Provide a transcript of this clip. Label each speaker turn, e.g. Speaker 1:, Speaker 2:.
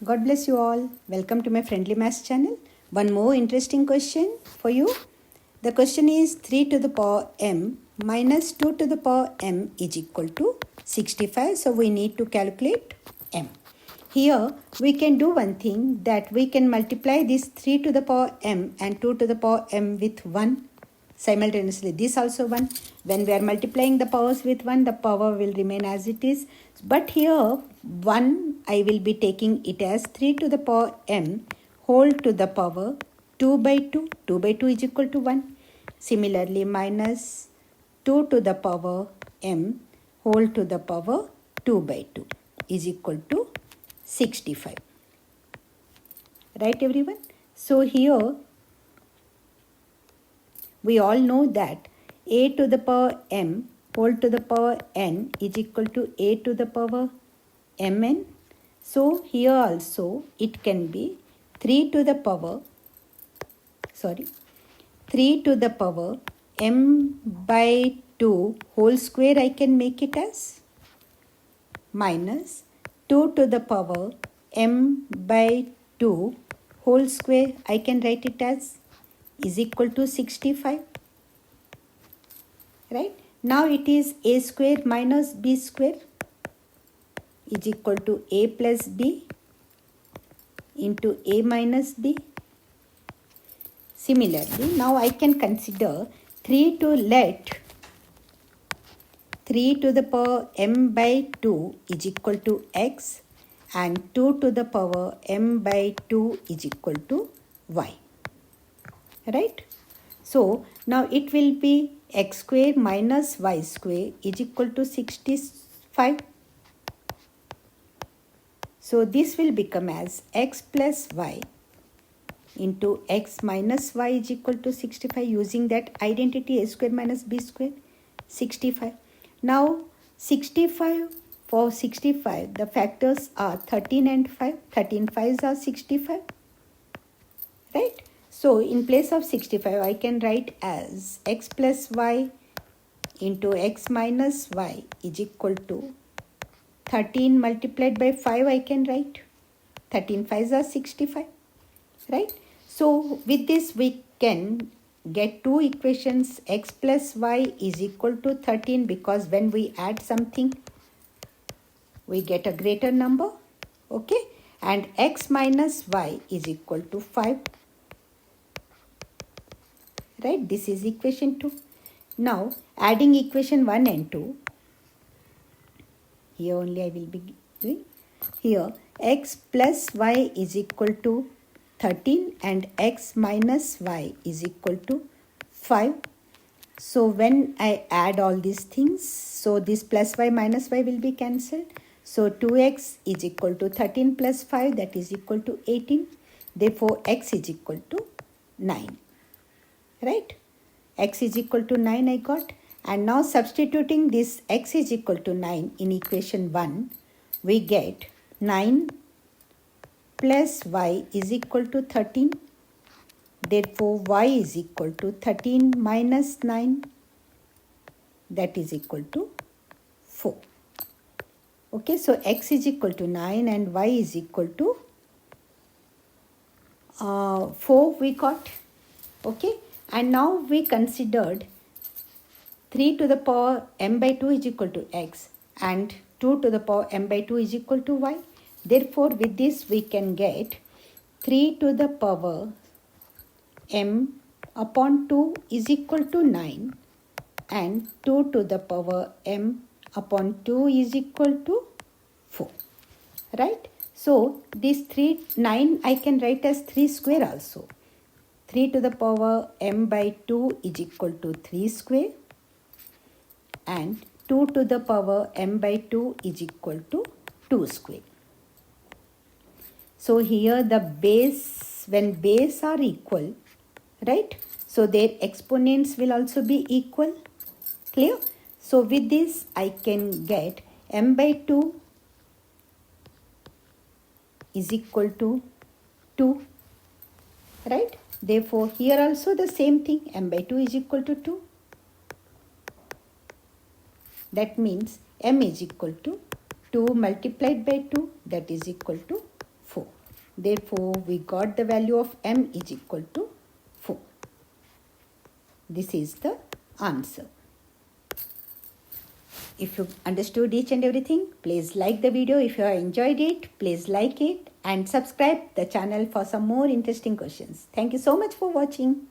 Speaker 1: God bless you all. Welcome to my Friendly Maths channel. One more interesting question for you. The question is 3 to the power m minus 2 to the power m is equal to 65. So we need to calculate m. Here we can do one thing, that we can multiply this 3 to the power m and 2 to the power m with 1 simultaneously. This also 1. When we are multiplying the powers with 1, the power will remain as it is. But here 1, I will be taking it as 3 to the power m whole to the power 2 by 2. 2 by 2 is equal to 1. Similarly, minus 2 to the power m whole to the power 2 by 2 is equal to 65. Right, everyone? So here we all know that a to the power m whole to the power n is equal to a to the power mn. So here also it can be 3 to the power m by 2 whole square, I can make it as, minus 2 to the power m by 2 whole square, I can write it as, is equal to 65. Right? Now it is a square minus b square is equal to a plus b into a minus b. Similarly, now I can consider 3 to the power m by 2 is equal to x and 2 to the power m by 2 is equal to y. Right? So now it will be x square minus y square is equal to 65. So this will become as x plus y into x minus y is equal to 65, using that identity a square minus b square, 65. Now 65, for 65 the factors are 13 and 5. 13 5s are 65. Right? So in place of 65 I can write as x plus y into x minus y is equal to 13 multiplied by 5, I can write. 13 5s are 65. Right? So with this we can get two equations. X plus y is equal to 13, because when we add something we get a greater number. Okay? And x minus y is equal to 5. Right? This is equation 2. Now adding equation 1 and 2. Here only I will be doing. Here x plus y is equal to 13 and x minus y is equal to 5. So when I add all these things, so this plus y minus y will be cancelled. So 2x is equal to 13 plus 5, that is equal to 18. Therefore x is equal to 9. Right? X is equal to 9 I got. And now substituting this x is equal to 9 in equation 1, we get 9 plus y is equal to 13. Therefore y is equal to 13 minus 9, that is equal to 4. Okay, so x is equal to 9 and y is equal to 4 we got. Okay, and now we considered 3 to the power m by 2 is equal to x and 2 to the power m by 2 is equal to y. Therefore, with this we can get 3 to the power m upon 2 is equal to 9 and 2 to the power m upon 2 is equal to 4. Right? So, this 9 I can write as 3 square also. 3 to the power m by 2 is equal to 3 square and 2 to the power m by 2 is equal to 2 square. So here the base, when base are equal, right? So their exponents will also be equal. Clear? So with this I can get m by 2 is equal to 2. Right? Therefore here also the same thing, m by 2 is equal to 2. That means m is equal to 2 multiplied by 2, that is equal to 4. Therefore, we got the value of m is equal to 4. This is the answer. If you understood each and everything, please like the video. If you have enjoyed it, please like it and subscribe the channel for some more interesting questions. Thank you so much for watching.